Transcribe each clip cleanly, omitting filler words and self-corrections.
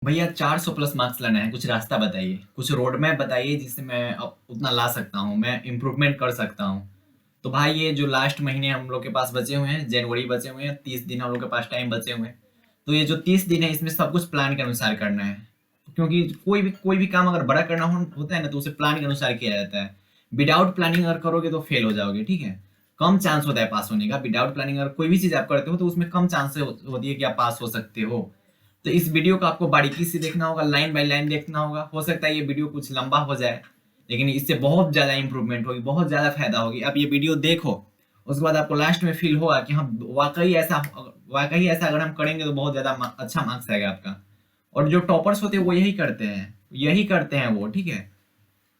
भैया 400 plus marks लाना है, कुछ रास्ता बताइए, कुछ रोड मैप बताइए जिससे मैं उतना ला सकता हूँ, मैं इम्प्रूवमेंट कर सकता हूँ। तो भाई ये जो लास्ट महीने हम लोग के पास बचे हुए हैं, जनवरी बचे हुए हैं, 30 दिन हम लोग के पास टाइम बचे हुए हैं। तो ये जो 30 दिन है इसमें सब कुछ प्लान के अनुसार करना है, क्योंकि कोई भी काम अगर बड़ा करना होता है ना तो उसे प्लान के अनुसार किया जाता है। विदाउट प्लानिंग अगर करोगे तो फेल हो जाओगे, ठीक है। कम चांस होता है पास होने का। विदाउट प्लानिंग अगर कोई भी चीज आप करते हो तो उसमें कम चांस होती है कि आप पास हो सकते हो। तो इस वीडियो को आपको बारीकी से देखना होगा, लाइन बाय लाइन देखना होगा। हो सकता है ये वीडियो कुछ लंबा हो जाए, लेकिन इससे बहुत ज़्यादा इंप्रूवमेंट होगी, बहुत ज़्यादा फायदा होगी। अब ये वीडियो देखो, उसके बाद आपको लास्ट में फील होगा कि हम वाकई ऐसा अगर हम करेंगे तो बहुत ज़्यादा अच्छा मार्क्स आएगा आपका। और जो टॉपर्स होते हैं वो यही करते हैं वो, ठीक है।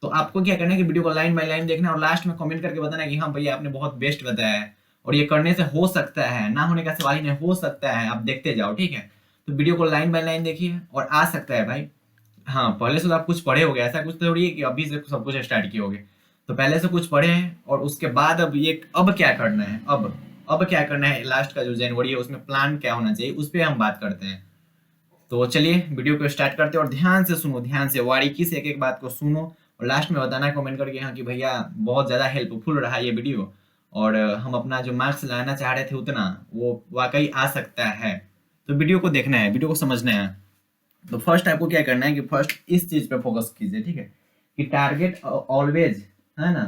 तो आपको क्या करना है कि वीडियो को लाइन बाय लाइन देखना है और लास्ट में कमेंट करके बताना है कि हाँ भैया आपने बहुत बेस्ट बताया है और ये करने से हो सकता है, ना होने का सवाल ही नहीं, हो सकता है। आप देखते जाओ, ठीक है। तो वीडियो को लाइन बाय लाइन देखिए और आ सकता है भाई। हाँ, पहले से तो आप कुछ पढ़े होगे, ऐसा कुछ थोड़ी है कि अभी से सब कुछ स्टार्ट किए होगे। तो पहले से कुछ पढ़े हैं और उसके बाद अब क्या करना है, अब क्या करना है, लास्ट का जो जनवरी है उसमें प्लान क्या होना चाहिए उस पर हम बात करते हैं। तो चलिए वीडियो को स्टार्ट करते हैं और ध्यान से सुनो, ध्यान से बारीकी से एक एक बात को सुनो और लास्ट में बताना कमेंट करके हाँ कि भैया बहुत ज़्यादा हेल्पफुल रहा ये वीडियो और हम अपना जो मार्क्स लाना चाह रहे थे उतना वो वाकई आ सकता है। तो वीडियो को देखना है, वीडियो को समझना है। तो फर्स्ट आपको क्या करना है कि फर्स्ट इस चीज़ पे फोकस कीजिए, ठीक है। कि टारगेट ऑलवेज, है ना,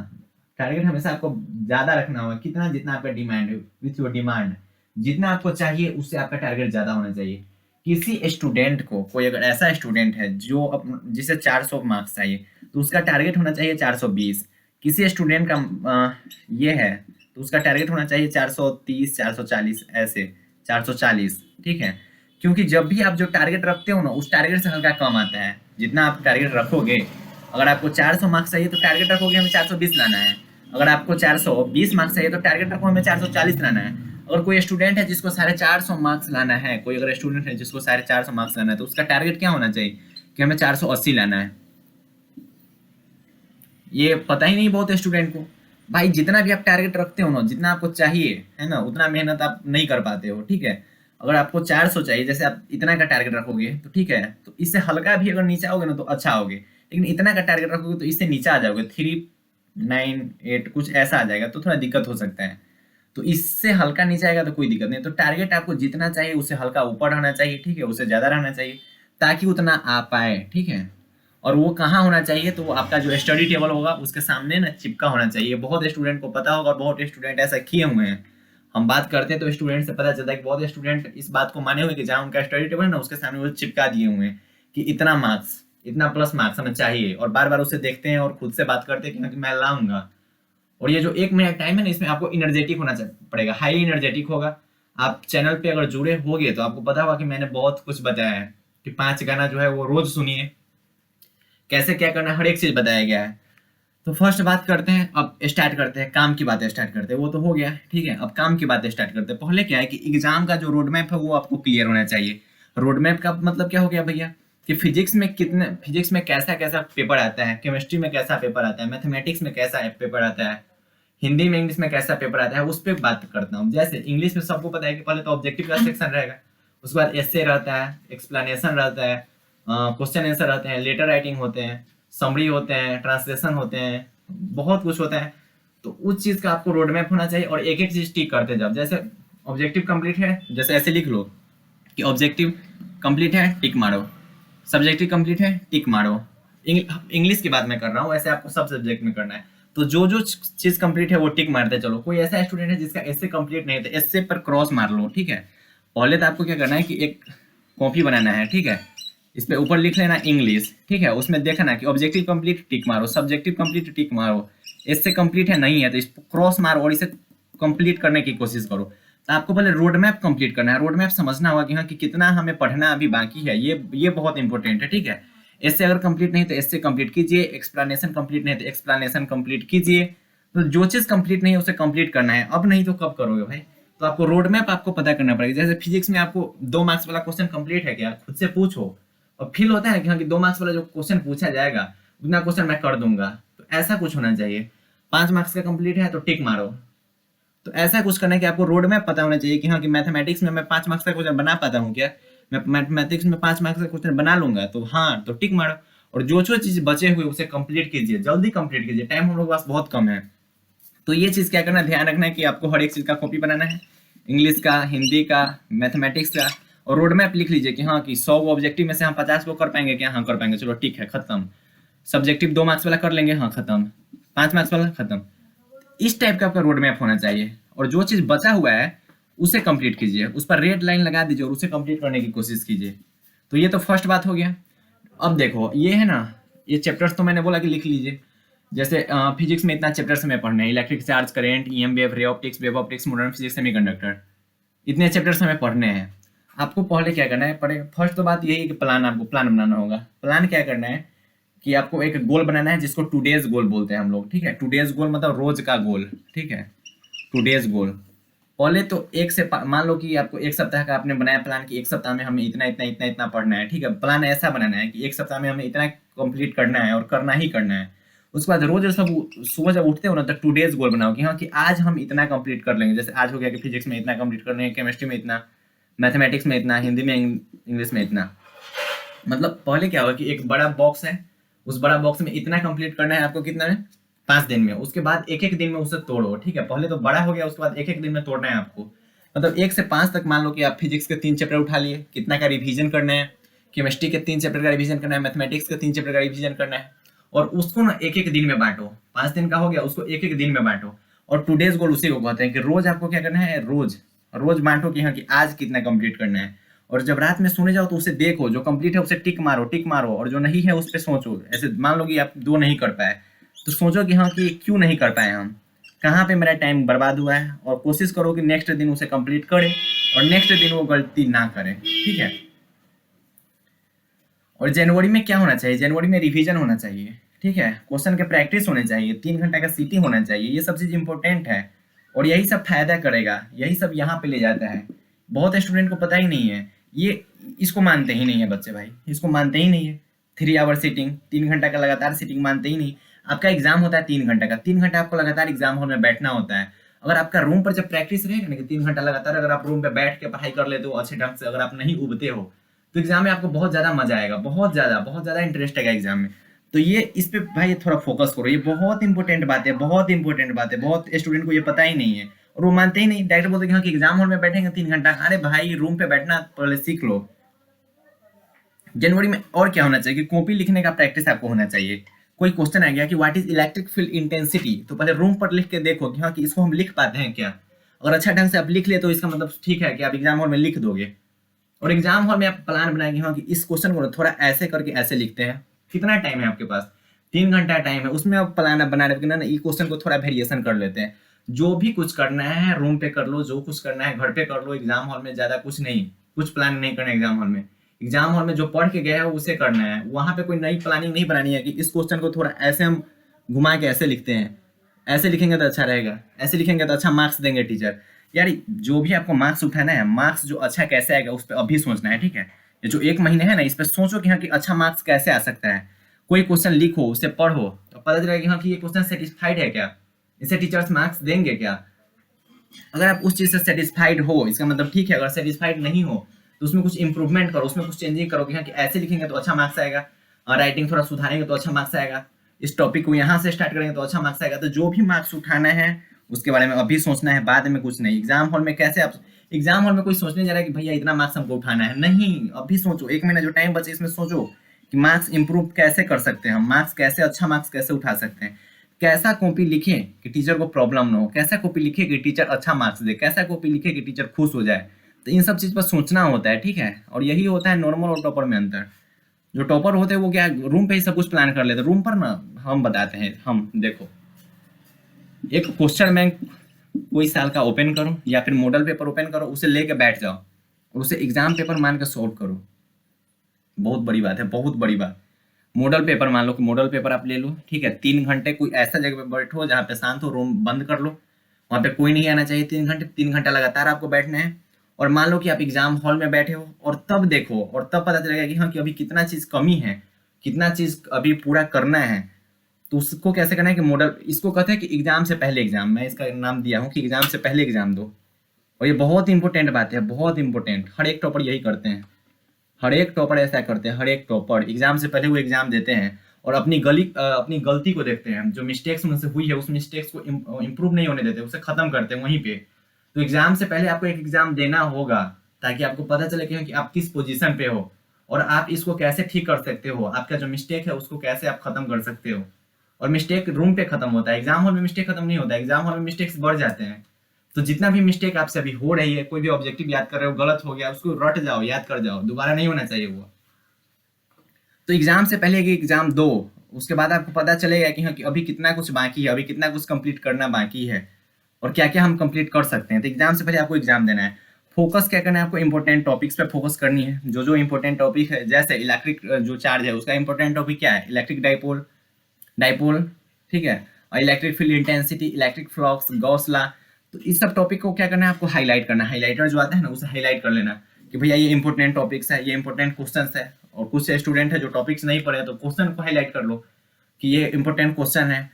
टारगेट हमेशा आपको ज़्यादा रखना होगा। कितना, जितना आपका डिमांड है, विथ योर डिमांड, जितना आपको चाहिए उससे आपका टारगेट ज़्यादा होना चाहिए। किसी स्टूडेंट को, कोई अगर ऐसा स्टूडेंट है जो जिसे 400 मार्क्स चाहिए तो उसका टारगेट होना चाहिए 420। किसी स्टूडेंट का ये है तो उसका टारगेट होना चाहिए 430, 440, ऐसे 440, ठीक है। क्योंकि जब भी आप जो टारगेट रखते हो ना उस टारगेट से हल्का कम आता है। जितना आप टारगेट रखोगे, अगर आपको 400 मार्क्स चाहिए तो टारगेट रखोगे हमें 420 लाना है। अगर आपको 420 मार्क्स चाहिए तो टारगेट रखो हमें 440 लाना है। अगर कोई स्टूडेंट है जिसको 450 मार्क्स लाना है, कोई अगर स्टूडेंट है जिसको 450 मार्क्स लाना है तो उसका टारगेट क्या होना चाहिए कि हमें 480 लाना है। ये पता ही नहीं बहुत स्टूडेंट को। भाई जितना भी आप टारगेट रखते हो ना, जितना आपको चाहिए है ना, उतना मेहनत आप नहीं कर पाते हो, ठीक है। अगर आपको 400 चाहिए, जैसे आप इतना का टारगेट रखोगे तो ठीक है, तो इससे हल्का भी अगर नीचे आओगे ना तो अच्छा होगे। लेकिन इतना का टारगेट रखोगे तो इससे नीचे आ जाओगे, 398 कुछ ऐसा आ जाएगा तो थोड़ा दिक्कत हो सकता है। तो इससे हल्का नीचे आएगा तो कोई दिक्कत नहीं। तो टारगेट आपको जितना चाहिए उससे हल्का ऊपर रहना चाहिए, ठीक है, उससे ज़्यादा रहना चाहिए ताकि उतना आ पाए, ठीक है। और वो कहाँ होना चाहिए तो वो आपका जो स्टडी टेबल होगा उसके सामने ना चिपका होना चाहिए। बहुत स्टूडेंट को पता होगा और बहुत स्टूडेंट ऐसा किए हुए हैं। हम बात करते हैं तो स्टूडेंट से पता चलता है कि बहुत स्टूडेंट इस बात को माने हुए कि जहाँ उनका स्टडी टेबल है ना उसके सामने वो चिपका दिए हुए हैं कि इतना मार्क्स, इतना प्लस मार्क्स हमें चाहिए, और बार बार उसे देखते हैं और खुद से बात करते हैं कि मैं लाऊंगा। और ये जो 1 मिनट टाइम है ना इसमें आपको एनर्जेटिक होना पड़ेगा, हाईली एनर्जेटिक होगा। आप चैनल पे अगर जुड़े होगे तो आपको पता होगा कि मैंने बहुत कुछ बताया है कि 5 गाना जो है वो रोज सुनिए, कैसे क्या करना है, हर एक चीज बताया गया है। तो फर्स्ट बात करते हैं, अब स्टार्ट करते हैं, काम की बातें स्टार्ट करते हैं। वो तो हो गया, ठीक है। अब काम की बातें स्टार्ट करते हैं। पहले क्या है कि एग्जाम का जो रोड मैप है वो आपको क्लियर होना चाहिए। रोड मैप का मतलब क्या हो गया भैया कि फिजिक्स में कैसा कैसा पेपर आता है, केमिस्ट्री में कैसा पेपर आता है, मैथमेटिक्स में कैसा पेपर आता है, हिंदी में इंग्लिश में कैसा पेपर आता है, उस पर बात करता हूँ। जैसे इंग्लिश में सबको पता है कि पहले तो ऑब्जेक्टिव का सेक्शन रहेगा, उसके बाद एसे रहता है, एक्सप्लेनेशन रहता है, क्वेश्चन आंसर रहते हैं, लेटर राइटिंग होते हैं, समरी होते हैं, ट्रांसलेशन होते हैं, बहुत कुछ होता है। तो उस चीज़ का आपको रोड मैप होना चाहिए और एक एक चीज़ टिक करते जाओ। जैसे ऑब्जेक्टिव कंप्लीट है, जैसे ऐसे लिख लो कि ऑब्जेक्टिव कंप्लीट है, टिक मारो। सब्जेक्टिव कंप्लीट है, टिक मारो। इंग्लिश की बात मैं कर रहा हूँ, ऐसे आपको सब सब्जेक्ट में करना है। तो जो जो चीज़ कंप्लीट है वो टिक मारते चलो। कोई ऐसा स्टूडेंट है जिसका एस्से कंप्लीट नहीं है तो एस्से पर क्रॉस मार लो, ठीक है। पहले तो आपको क्या करना है कि एक कॉपी बनाना है, ठीक है। इस पे ऊपर लिख लेना इंग्लिश, ठीक है। उसमें देखना कि ऑब्जेक्टिव कंप्लीट टिक मारो, सब्जेक्टिव कंप्लीट टिक मारो, इससे कंप्लीट है नहीं है तो इस क्रॉस मारो और इसे कंप्लीट करने की कोशिश करो। तो आपको पहले रोड मैप कंप्लीट करना है। रोड मैप समझना होगा कि हाँ कि कितना हमें पढ़ना अभी बाकी है, ये बहुत इंपॉर्टेंट है, ठीक है। इससे अगर कंप्लीट नहीं तो इससे कंप्लीट कीजिए, एक्सप्लेनेशन कंप्लीट नहीं तो एक्सप्लेनेशन कंप्लीट कीजिए। तो जो चीज़ कंप्लीट नहीं है उसे कंप्लीट करना है, अब नहीं तो कब करोगे भाई। तो आपको रोड मैप आपको पता करना पड़ेगा। जैसे फिजिक्स में आपको 2 मार्क्स वाला क्वेश्चन कंप्लीट है क्या, खुद से पूछो। और फील होता है कि हाँ कि 2 मार्क्स वाला जो क्वेश्चन पूछा जाएगा उतना क्वेश्चन मैं कर दूंगा, तो ऐसा कुछ होना चाहिए। 5 मार्क्स का कंप्लीट है तो टिक मारो। तो ऐसा कुछ करना है कि आपको रोड मैप पता होना चाहिए कि हाँ कि मैथमेटिक्स में मैं 5 मार्क्स का क्वेश्चन बना पाता हूँ क्या, मैं मैथमेटिक्स में 5 मार्क्स का क्वेश्चन बना लूंगा तो हाँ तो टिक मारो, और जो जो चीज बचे हुए उसे कंप्लीट कीजिए, जल्दी कंप्लीट कीजिए, टाइम हम लोग के पास बहुत कम है। तो ये चीज क्या करना है, ध्यान रखना है कि आपको हर एक चीज का कॉपी बनाना है, इंग्लिश का, हिंदी का, मैथमेटिक्स का, और रोड मैप लिख लीजिए कि हाँ कि 100 ऑब्जेक्टिव में से हम 50 को कर पाएंगे क्या, हाँ कर पाएंगे, चलो ठीक है खत्म। सब्जेक्टिव 2 मार्क्स वाला कर लेंगे, हाँ खत्म। 5 मार्क्स वाला खत्म। इस टाइप का आपका रोड मैप होना चाहिए, और जो चीज बचा हुआ है उसे कंप्लीट कीजिए, उस पर रेड लाइन लगा दीजिए और उसे कंप्लीट करने की कोशिश कीजिए। तो ये तो फर्स्ट बात हो गया। अब देखो ये है ना, ये चैप्टर्स तो मैंने बोला कि लिख लीजिए। जैसे फिजिक्स में इतना चैप्टर्स हमें पढ़ने हैं, electric charge, current, EM wave, ray optics, wave optics, modern physics, semiconductor, इतने चैप्टर्स हमें पढ़ने हैं। आपको पहले क्या करना है, पढ़े फर्स्ट तो बात यही है कि प्लान, आपको प्लान बनाना होगा। प्लान क्या करना है कि आपको एक गोल बनाना है जिसको टुडेज गोल बोलते हैं हम लोग, ठीक है। टुडेज गोल मतलब रोज का गोल, ठीक है, टुडेज गोल। पहले तो एक से मान लो कि आपको एक सप्ताह का आपने बनाया प्लान कि एक सप्ताह में हमें इतना इतना इतना इतना पढ़ना है, ठीक है। प्लान ऐसा बनाना है कि एक सप्ताह में हमें इतना कंप्लीट करना है और करना ही करना है। उसके बाद रोज सब सुबह जब उठते हो ना तो 2 डेज गोल बनाओ कि हाँ कि आज हम इतना कंप्लीट कर लेंगे। जैसे आज हो गया कि फिजिक्स में इतना कंप्लीट करना है, केमिस्ट्री में इतना, मैथमेटिक्स में इतना, हिंदी में, इंग्लिश में इतना। मतलब पहले क्या होगा कि एक बड़ा बॉक्स है, उस बड़ा बॉक्स में इतना कंप्लीट करना है आपको, कितना में, 5 दिन में। उसके बाद एक एक दिन में उसे तोड़ो, ठीक है। पहले तो बड़ा हो गया, उसके बाद एक एक दिन में तोड़ना है आपको। मतलब 1 से 5 तक मान लो कि आप फिजिक्स के 3 चैप्टर उठा लिए, कितना का रिवीजन करना है, केमिस्ट्री के 3 चैप्टर का रिवीजन करना है, मैथमेटिक्स के 3 चैप्टर का रिवीजन करना है, और उसको ना एक एक दिन में बांटो। 5 दिन का हो गया, उसको एक एक दिन में बांटो। और टुडेज गोल उसी को कहते हैं कि रोज आपको क्या करना है, रोज रोज बांटो कि हाँ कि आज कितना कंप्लीट करना है। और जब रात में सोने जाओ तो उसे देखो, जो कंप्लीट है उसे टिक मारो, टिक मारो, और जो नहीं है उस पर सोचो। ऐसे मान लो कि आप 2 नहीं कर पाए तो सोचो कि हाँ कि क्यों नहीं कर पाए हम, कहाँ पे मेरा टाइम बर्बाद हुआ है, और कोशिश करो कि नेक्स्ट दिन उसे कंप्लीट करें और नेक्स्ट दिन वो गलती ना करें, ठीक है। और जनवरी में क्या होना चाहिए, जनवरी में रिवीजन होना चाहिए, ठीक है। क्वेश्चन के प्रैक्टिस होने चाहिए, 3 घंटा का सीटी होना चाहिए, ये सब चीज इंपॉर्टेंट है। और यही सब फायदा करेगा, यही सब यहाँ पे ले जाता है। बहुत स्टूडेंट को पता ही नहीं है ये, इसको मानते ही नहीं है बच्चे भाई, इसको मानते ही नहीं है। 3 आवर सीटिंग, 3 घंटा का लगातार सीटिंग मानते ही नहीं। आपका एग्जाम होता है 3 घंटा का, 3 घंटा आपको लगातार एग्जाम हॉल में बैठना होता है। अगर आपका रूम पर जब प्रैक्टिस रहेगा ना कि 3 घंटा लगातार अगर आप रूम पे बैठ के पढ़ाई कर लेते हो अच्छे ढंग से, अगर आप नहीं उबते हो तो एग्जाम में आपको बहुत ज्यादा मजा आएगा, बहुत ज्यादा इंटरेस्ट आएगा एग्जाम में। तो ये इस पे भाई थोड़ा फोकस करो, ये बहुत इंपॉर्टेंट बात है, बहुत इंपॉर्टेंट बात है। बहुत स्टूडेंट को ये पता ही नहीं है और वो मानते ही नहीं, डायरेक्ट बोलते हैं कि एग्जाम हॉल में बैठेंगे 3 घंटा। अरे भाई रूम पे बैठना पहले सीख लो। जनवरी में और क्या होना चाहिए कि कॉपी लिखने का प्रैक्टिस आपको होना चाहिए। कोई क्वेश्चन आ गया कि what is electric field intensity, तो पहले रूम पर लिख के देखो कि हाँ कि इसको हम लिख पाते हैं क्या। अगर अच्छा ढंग से आप लिख ले तो इसका मतलब ठीक है कि आप एग्जाम हॉल में लिख दोगे। और एग्जाम हॉल में आप प्लान बनाएंगे हाँ कि इस क्वेश्चन को थोड़ा ऐसे करके ऐसे लिखते हैं। कितना टाइम है आपके पास, 3 घंटा टाइम है, उसमें आप प्लान बना रहे ना ये क्वेश्चन को थोड़ा वेरिएशन कर लेते हैं। जो भी कुछ करना है रूम पे कर लो, जो कुछ करना है घर पे कर लो, एग्जाम हॉल में ज्यादा कुछ नहीं, कुछ प्लान नहीं करना एग्जाम हॉल में। एग्जाम हॉल में जो पढ़ के गया है उसे करना है, वहां पे कोई नई प्लानिंग नहीं बनानी है कि इस क्वेश्चन को थोड़ा ऐसे हम घुमा के ऐसे लिखते हैं, ऐसे लिखेंगे तो अच्छा रहेगा, ऐसे लिखेंगे तो अच्छा मार्क्स देंगे टीचर। यार जो भी आपको मार्क्स उठाना है, मार्क्स जो अच्छा कैसे आएगा उस पर अभी सोचना है, ठीक है। ये जो 1 महीने है ना इस पर सोचो कि हाँ कि अच्छा मार्क्स कैसे आ सकता है। कोई क्वेश्चन लिखो, उसे पढ़ो तो पता चलेगा कि हाँ कि ये क्वेश्चन सेटिस्फाइड है क्या, इसे टीचर्स मार्क्स देंगे क्या। अगर आप उस चीज से सेटिस्फाइड हो इसका मतलब ठीक है, अगर सेटिस्फाइड नहीं हो तो उसमें कुछ इंप्रूवमेंट करो, उसमें कुछ चेंजिंग करो कि हाँ कि ऐसे लिखेंगे तो अच्छा मार्क्स आएगा, और राइटिंग थोड़ा सुधारेंगे तो अच्छा मार्क्स आएगा, इस टॉपिक को यहाँ से स्टार्ट करेंगे तो अच्छा मार्क्स आएगा। तो जो भी मार्क्स उठाना है उसके बारे में अभी सोचना है, बाद में कुछ नहीं। एग्जाम हॉल में कैसे आप, एग्जाम हॉल में कोई सोचने जा रहा है कि भैया इतना मार्क्स हमको उठाना है, नहीं, अभी सोचो, 1 महीना जो टाइम बचे इसमें सोचो कि मार्क्स इंप्रूव कैसे कर सकते हैं हम, मार्क्स कैसे, अच्छा मार्क्स कैसे उठा सकते हैं, कैसा कॉपी लिखे कि टीचर को प्रॉब्लम ना हो, कैसा कॉपी लिखे कि टीचर अच्छा मार्क्स दे, कैसा कॉपी लिखे कि टीचर खुश हो जाए। तो इन सब चीज पर सोचना होता है, ठीक है। और यही होता है नॉर्मल और टॉपर में अंतर। जो टॉपर होते हैं वो क्या रूम पे ही सब कुछ प्लान कर लेते हैं, रूम पर ना हम बताते हैं। हम देखो एक क्वेश्चन बैंक कोई साल का ओपन करो या फिर मॉडल पेपर ओपन करो, उसे लेके बैठ जाओ और उसे एग्जाम पेपर मान कर सॉल्व करो। बहुत बड़ी बात है, बहुत बड़ी बात। मॉडल पेपर मान लो कि मॉडल पेपर आप ले लो, ठीक है। 3 घंटे कोई ऐसा जगह पे बैठो जहाँ पे शांत हो, रूम बंद कर लो, वहाँ पे कोई नहीं आना चाहिए। 3 घंटा लगातार आपको बैठना है। और मान लो कि आप एग्जाम हॉल में बैठे हो और तब देखो, और तब पता चलेगा कि हाँ कि अभी कितना चीज कमी है, कितना चीज अभी पूरा करना है। तो उसको कैसे करना है कि मॉडल, इसको कहते हैं कि एग्जाम से पहले एग्जाम, मैं इसका नाम दिया हूँ कि एग्जाम से पहले एग्जाम दो। और ये बहुत इंपॉर्टेंट बात है, बहुत इंपॉर्टेंट, हर एक टॉपर यही करते हैं। हर एक टॉपर ऐसा करते हैं, हर एक टॉपर एग्जाम से पहले वो एग्जाम देते हैं और अपनी गलती को देखते हैं, जो मिस्टेक्स उनसे हुई है उस मिस्टेक्स को इम्प्रूव नहीं होने देते, उसे खत्म करते हैं वहीं पे। तो एग्जाम से पहले आपको एक एग्जाम देना होगा ताकि आपको पता चले कि आप किस पोजीशन पे हो और आप इसको कैसे ठीक कर सकते हो, आपका जो मिस्टेक है उसको कैसे आप खत्म कर सकते हो। और मिस्टेक रूम पे खत्म होता है, एग्जाम हॉल में मिस्टेक खत्म नहीं होता, एग्जाम हॉल में मिस्टेक्स बढ़ जाते हैं। तो जितना भी मिस्टेक आपसे अभी हो रही है, कोई भी ऑब्जेक्टिव याद कर रहे हो गलत हो गया, उसको रट जाओ, याद कर जाओ, दोबारा नहीं होना चाहिए वो। तो एग्जाम से पहले कि एग्जाम दो, उसके बाद आपको पता चलेगा कि हाँ कि अभी कितना कुछ बाकी है, अभी कितना कुछ कंप्लीट करना बाकी है और क्या क्या हम कंप्लीट कर सकते हैं। तो एग्जाम से पहले आपको एग्जाम देना है। फोकस क्या करना है आपको, इंपॉर्टेंट टॉपिक्स पे फोकस करनी है। जो जो इंपॉर्टेंट टॉपिक है, जैसे इलेक्ट्रिक जो चार्ज है उसका इंपॉर्टेंट टॉपिक क्या है, इलेक्ट्रिक डाइपोल, डाइपोल, ठीक है, और electric field intensity, electric flux, Gauss law. तो इस सब टॉपिक को क्या करना है आपको, हाईलाइट करना है। हाईलाइटर जो आता है ना उसे हाईलाइट कर लेना कि भैया ये इंपॉर्टेंट टॉपिक्स है, ये इंपॉर्टेंट क्वेश्चन है। और कुछ स्टूडेंट है जो टॉपिक्स नहीं पढ़े तो क्वेश्चन को हाईलाइट कर लो कि ये इंपॉर्टेंट क्वेश्चन है।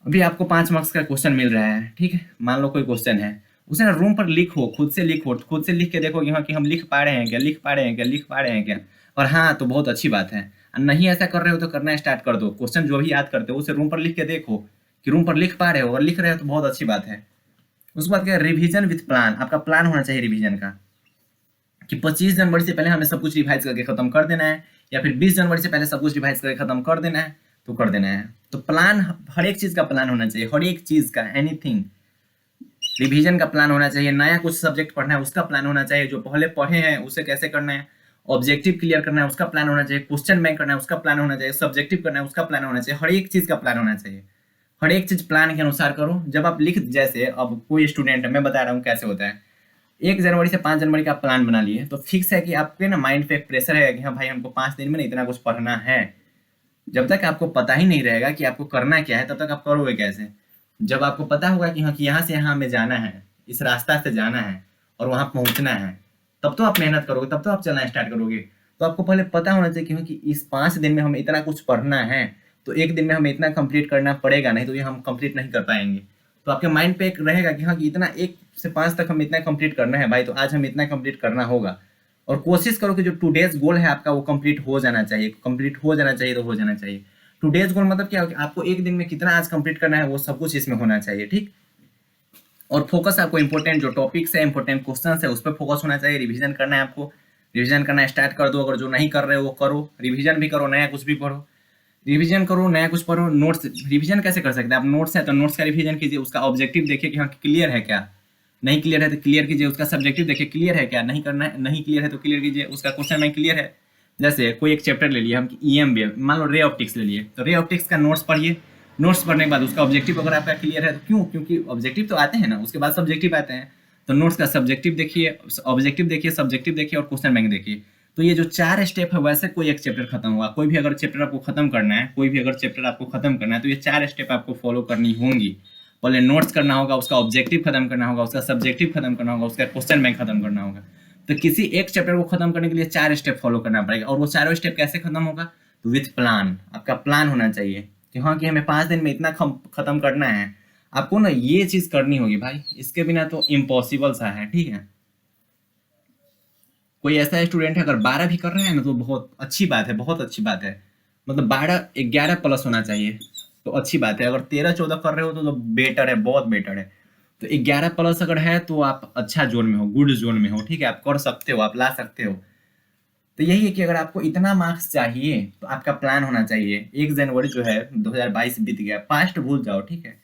अभी आपको 5 मार्क्स का क्वेश्चन मिल रहा है, ठीक है, मान लो कोई क्वेश्चन है, उसे ना रूम पर लिखो, खुद से लिखो, खुद से लिख के देखो कि हाँ कि हम लिख पा रहे हैं क्या, लिख पा रहे हैं क्या, लिख पा रहे हैं क्या। और हाँ तो बहुत अच्छी बात है, नहीं ऐसा कर रहे हो तो करना स्टार्ट कर दो। क्वेश्चन जो भी याद करते हो उसे रूम पर लिख के देखो कि रूम पर लिख पा रहे हो, और लिख रहे हो तो बहुत अच्छी बात है। उसके बाद क्या, रिवीजन विथ प्लान। आपका प्लान होना चाहिए रिवीजन का कि 25 जनवरी से पहले हमें सब कुछ रिवाइज करके खत्म कर देना है, या फिर 20 जनवरी से पहले सब कुछ रिवाइज करके खत्म कर देना है, तो कर देना है। तो प्लान, हर एक चीज का प्लान होना चाहिए, हर एक चीज का, एनीथिंग। रिवीजन का प्लान होना चाहिए, नया कुछ सब्जेक्ट पढ़ना है उसका प्लान होना चाहिए, जो पहले पढ़े हैं उसे कैसे करना है, ऑब्जेक्टिव क्लियर करना है उसका प्लान होना चाहिए, क्वेश्चन बैंक करना है उसका प्लान होना चाहिए, सब्जेक्टिव करना है उसका प्लान होना चाहिए। हर एक चीज का प्लान होना चाहिए, हर एक चीज प्लान के अनुसार करो। जब आप लिख, जैसे अब कोई स्टूडेंट है, मैं बता रहा हूँ कैसे होता है, 1 जनवरी से 5 जनवरी का प्लान बना लिए तो फिक्स है कि आपके ना माइंड पे एक प्रेशर है कि हाँ भाई हमको 5 दिन में ना इतना कुछ पढ़ना है। जब तक आपको पता ही नहीं रहेगा कि आपको करना क्या है, तब तक आप करोगे कैसे। जब आपको पता होगा कि हाँ कि यहाँ से यहाँ हमें जाना है, इस रास्ता से जाना है और वहाँ पहुँचना है, तब तो आप मेहनत करोगे, तब तो आप चलना स्टार्ट करोगे। तो आपको पहले पता होना चाहिए कि हाँ कि इस 5 दिन में हमें इतना कुछ पढ़ना है, तो 1 दिन में हमें इतना कंप्लीट करना पड़ेगा, नहीं तो ये हम कंप्लीट नहीं कर पाएंगे। तो आपके माइंड पे एक रहेगा कि हाँ कि इतना 1 से 5 तक हम इतना कंप्लीट करना है भाई, तो आज हम इतना कंप्लीट करना होगा। और कोशिश करो कि जो टुडेज गोल है आपका वो कंप्लीट हो जाना चाहिए, कंप्लीट हो जाना चाहिए, तो हो जाना चाहिए। टुडेज गोल मतलब क्या हो कि आपको 1 दिन में कितना आज कंप्लीट करना है, वो सब कुछ इसमें होना चाहिए, ठीक। और फोकस आपको इंपॉर्टेंट जो टॉपिक्स है, इंपॉर्टेंट क्वेश्चन है, उस पर फोकस होना चाहिए। रिवीजन करना है आपको, रिवीजन करना स्टार्ट कर दो। अगर जो नहीं कर रहे हो वो करो, रिवीजन भी करो, नया कुछ भी पढ़ो, रिवीजन करो, नया कुछ पढ़ो। नोट्स रिवीजन कैसे कर सकते हैं आप, नोट्स है तो नोट्स का रिवीजन कीजिए, उसका ऑब्जेक्टिव देखिए कि हाँ क्लियर है क्या, नहीं क्लियर है तो क्लियर कीजिए। उसका सब्जेक्टिव देखिए क्लियर है क्या, नहीं करना है, नहीं क्लियर है तो क्लियर कीजिए। उसका क्वेश्चन बैंक क्लियर है, जैसे कोई एक चैप्टर ले लिया हम ईएमबी, मान लो रे ऑप्टिक्स ले लिए, तो रे ऑप्टिक्स का नोट्स पढ़िए। नोट्स पढ़ने के बाद उसका ऑब्जेक्टिव अगर आपका क्लियर है, तो क्यों, क्योंकि ऑब्जेक्टिव तो आते हैं ना, उसके बाद सब्जेक्टिव आते हैं। तो नोट्स का सब्जेक्टिव देखिए, ऑब्जेक्टिव देखिए, सब्जेक्टिव देखिए और क्वेश्चन बैंक देखिए। तो ये जो 4 स्टेप है, वैसे कोई एक चैप्टर खत्म हुआ। कोई भी अगर चैप्टर आपको खत्म करना है, कोई भी अगर चैप्टर आपको खत्म करना है, तो ये 4 स्टेप आपको फॉलो करनी होंगी। पहले नोट्स करना होगा, उसका ऑब्जेक्टिव खत्म करना होगा, उसका सब्जेक्टिव खत्म करना होगा, उसका क्वेश्चन बैंक खत्म करना होगा। तो किसी एक चैप्टर को खत्म करने के लिए 4 स्टेप फॉलो करना पड़ेगा। और वो चारों स्टेप कैसे खत्म होगा, तो विथ प्लान। आपका प्लान होना चाहिए कि हाँ कि हमें 5 दिन में इतना खत्म करना है। आपको ना ये चीज करनी होगी भाई, इसके बिना तो इम्पॉसिबल सा है, ठीक है। कोई ऐसा स्टूडेंट है अगर 12 भी कर रहे हैं ना, तो बहुत अच्छी बात है, बहुत अच्छी बात है। मतलब 12 11 प्लस होना चाहिए तो अच्छी बात है। अगर 13 14 कर रहे हो तो बेटर है, बहुत बेटर है। तो 11 प्लस अगर है तो आप अच्छा जोन में हो, गुड जोन में हो, ठीक है, आप कर सकते हो, आप ला सकते हो। तो यही है कि अगर आपको इतना मार्क्स चाहिए तो आपका प्लान होना चाहिए। 1 जनवरी जो है 2022 बीत गया, पास्ट भूल जाओ, ठीक है।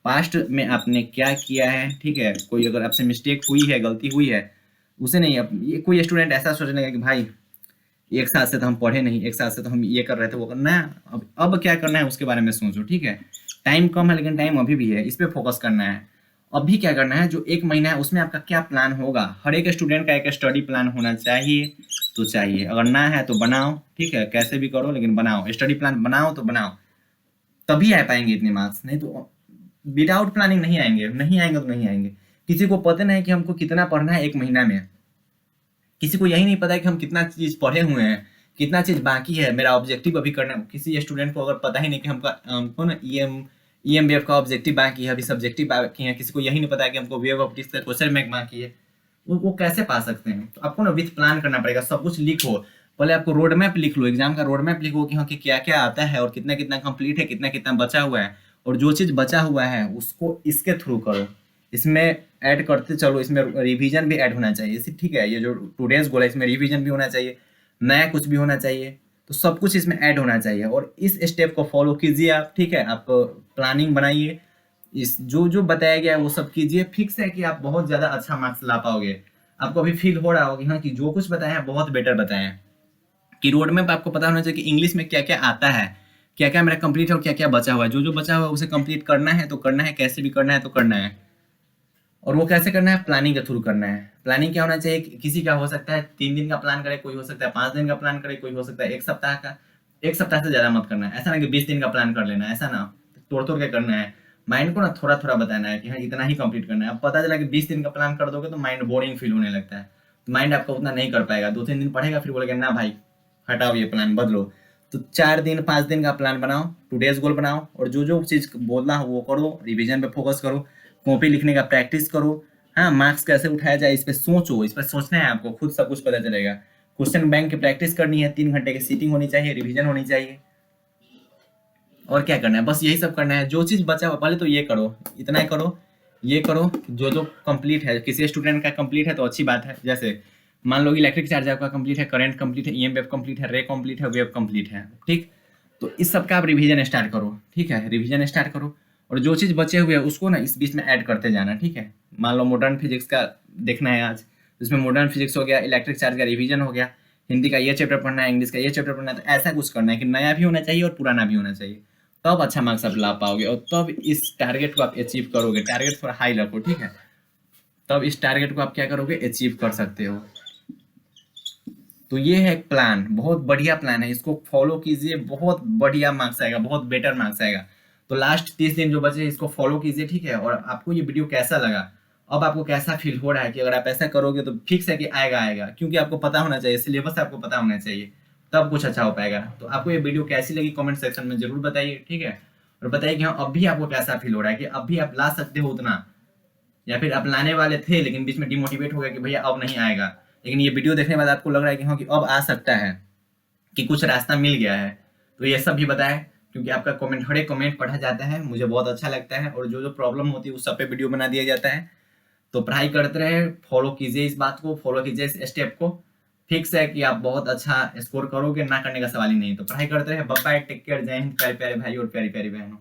पास्ट में आपने क्या किया है, ठीक है, कोई अगर आपसे मिस्टेक हुई है, गलती हुई है, उसे नहीं। ये कोई स्टूडेंट ऐसा सोचने लगा कि भाई 1 साल से तो हम पढ़े नहीं, 1 साल से तो हम ये कर रहे थे, वो करना है, अब क्या करना है उसके बारे में सोचो, ठीक है। टाइम कम है लेकिन टाइम अभी भी है, इस पर फोकस करना है। अभी क्या करना है, जो 1 महीना है उसमें आपका क्या प्लान होगा। हर एक स्टूडेंट का एक स्टडी प्लान होना चाहिए, तो चाहिए। अगर ना है तो बनाओ, ठीक है, कैसे भी करो लेकिन बनाओ, स्टडी प्लान बनाओ तो बनाओ, तभी आ पाएंगे इतने मार्क्स। नहीं तो विदाउट प्लानिंग नहीं आएंगे, नहीं आएंगे तो नहीं आएंगे। किसी को पता नहीं कि हमको कितना पढ़ना है 1 महीना में, किसी को यही नहीं पता है कि हम कितना चीज पढ़े हुए हैं, कितना चीज बाकी है, मेरा ऑब्जेक्टिव अभी करना है। किसी स्टूडेंट को अगर पता ही नहीं कि हमको ना ईएमबीएफ का ऑब्जेक्टिव बाकी है, अभी सब्जेक्टिव बाकी है, किसी को यही नहीं पता है कि हमको वेव ऑप्टिक्स का क्वेश्चन बैंक बाकी है, वो कैसे पा सकते हैं। तो आपको ना विथ प्लान करना पड़ेगा, सब कुछ लिखो। पहले आपको रोड मैप लिख लो, एग्जाम का रोड मैप लिखो कि हाँ कि क्या क्या आता है और कितना कितना कंप्लीट है, कितना कितना बचा हुआ है, और जो चीज़ बचा हुआ है उसको इसके थ्रू करो, इसमें ऐड करते चलो, इसमें रिवीजन भी ऐड होना चाहिए। ठीक है, ये जो टूडेज गोल है इसमें रिवीजन भी होना चाहिए, नया कुछ भी होना चाहिए, तो सब कुछ इसमें ऐड होना चाहिए और इस स्टेप को फॉलो कीजिए आप। ठीक है, आप प्लानिंग बनाइए, इस जो जो बताया गया है वो सब कीजिए। फिक्स है कि आप बहुत ज़्यादा अच्छा मार्क्स ला पाओगे। आपको अभी फील हो रहा होगा कि हाँ कि जो कुछ बताया है बहुत बेटर बताया है, कि रोड मैप आपको पता होना चाहिए कि इंग्लिश में क्या क्या आता है, क्या क्या मेरा कंप्लीट है और क्या क्या बचा हुआ है। जो जो बचा हुआ है उसे कंप्लीट करना है तो करना है, कैसे भी करना है तो करना है। और वो कैसे करना है, प्लानिंग के थ्रू करना है। प्लानिंग क्या होना चाहिए, किसी का हो सकता है 3 दिन का प्लान करे, कोई हो सकता है 5 दिन का प्लान करे, कोई हो सकता है 1 सप्ताह का। 1 सप्ताह से ज़्यादा मत करना है, ऐसा ना कि 20 दिन का प्लान कर लेना, ऐसा ना, तोड़ तोड़ के करना है। माइंड को ना थोड़ा थोड़ा बताना है कि हाँ इतना ही कंप्लीट करना है। अब पता चला कि 20 दिन का प्लान कर दोगे तो माइंड बोरिंग फील होने लगता है, तो माइंड आपका उतना नहीं कर पाएगा। 2-3 दिन पढ़ेगा फिर बोलेगा ना भाई हटाओ ये प्लान बदलो। तो 4 दिन 5 दिन का प्लान बनाओ, टूडेज गोल बनाओ, और जो जो चीज़ बोलना हो वो करो, रिवीजन पे फोकस करो, कॉपी लिखने का प्रैक्टिस करो। हाँ, मार्क्स कैसे उठाया जाए इस पे सोचो, इस पे सोचना है आपको, खुद सब कुछ पता चलेगा। क्वेश्चन बैंक की प्रैक्टिस करनी है, 3 घंटे की सीटिंग होनी चाहिए, रिवीजन होनी चाहिए, और क्या करना है, बस यही सब करना है। जो चीज़ बचा हुआ पहले तो ये करो, इतना ही करो, ये करो जो जो कंप्लीट है। किसी स्टूडेंट का कंप्लीट है तो अच्छी बात है, जैसे मान लो इलेक्ट्रिक चार्ज आपका कंप्लीट है, करंट कंप्लीट है, ईएम वेव कंप्लीट है, रे कंप्लीट है, वेव कंप्लीट है, ठीक। तो इस सब का आप रिवीजन स्टार्ट करो, ठीक है, रिवीजन स्टार्ट करो, और जो चीज़ बचे हुए है उसको ना इस बीच में ऐड करते जाना, ठीक है। मान लो मॉडर्न फिजिक्स का देखना है आज, इसमें मॉडर्न फिजिक्स हो गया, इलेक्ट्रिक चार्ज का रिवीजन हो गया, हिंदी का ये चैप्टर पढ़ना है, इंग्लिश का ये चैप्टर पढ़ना है, तो ऐसा कुछ करना है कि नया भी होना चाहिए और पुराना भी होना चाहिए, तब अच्छा मार्क्स आप ला पाओगे और तब इस टारगेट को आप अचीव करोगे। टारगेट थोड़ा हाई रखो, ठीक है, तब इस टारगेट को आप क्या करोगे, अचीव कर सकते हो। तो ये है एक प्लान, बहुत बढ़िया प्लान है, इसको फॉलो कीजिए, बहुत बढ़िया मार्क्स आएगा, बहुत बेटर मार्क्स आएगा। तो लास्ट 30 दिन जो बचे इसको फॉलो कीजिए, ठीक है। और आपको ये वीडियो कैसा लगा, अब आपको कैसा फील हो रहा है कि अगर आप ऐसा करोगे तो फिक्स है कि आएगा आएगा, क्योंकि आपको पता होना चाहिए, सिलेबस आपको पता होना चाहिए, तब कुछ अच्छा हो पाएगा। तो आपको ये वीडियो कैसी लगी कमेंट सेक्शन में जरूर बताइए, ठीक है। और बताइए कि हाँ अब भी आपको कैसा फील हो रहा है, कि अब भी आप ला सकते हो उतना, या फिर आप लाने वाले थे लेकिन बीच में डिमोटिवेट हो गया कि भैया अब नहीं आएगा, लेकिन ये वीडियो देखने के बाद आपको लग रहा है कि हाँ कि अब आ सकता है, कि कुछ रास्ता मिल गया है। तो ये सब भी बताएं, क्योंकि आपका कमेंट, हर एक कमेंट पढ़ा जाता है, मुझे बहुत अच्छा लगता है, और जो जो प्रॉब्लम होती है उस सब पे वीडियो बना दिया जाता है। तो पढ़ाई करते रहे, फॉलो कीजिए इस बात को, फॉलो कीजिए इस स्टेप को। फिक्स है कि आप बहुत अच्छा स्कोर करोगे, ना करने का सवाल ही नहीं। तो पढ़ाई करते रहे, बाय बाय, टेक केयर, जय हिंद, प्यारे प्यारे भाई और प्यारी प्यारी बहनों।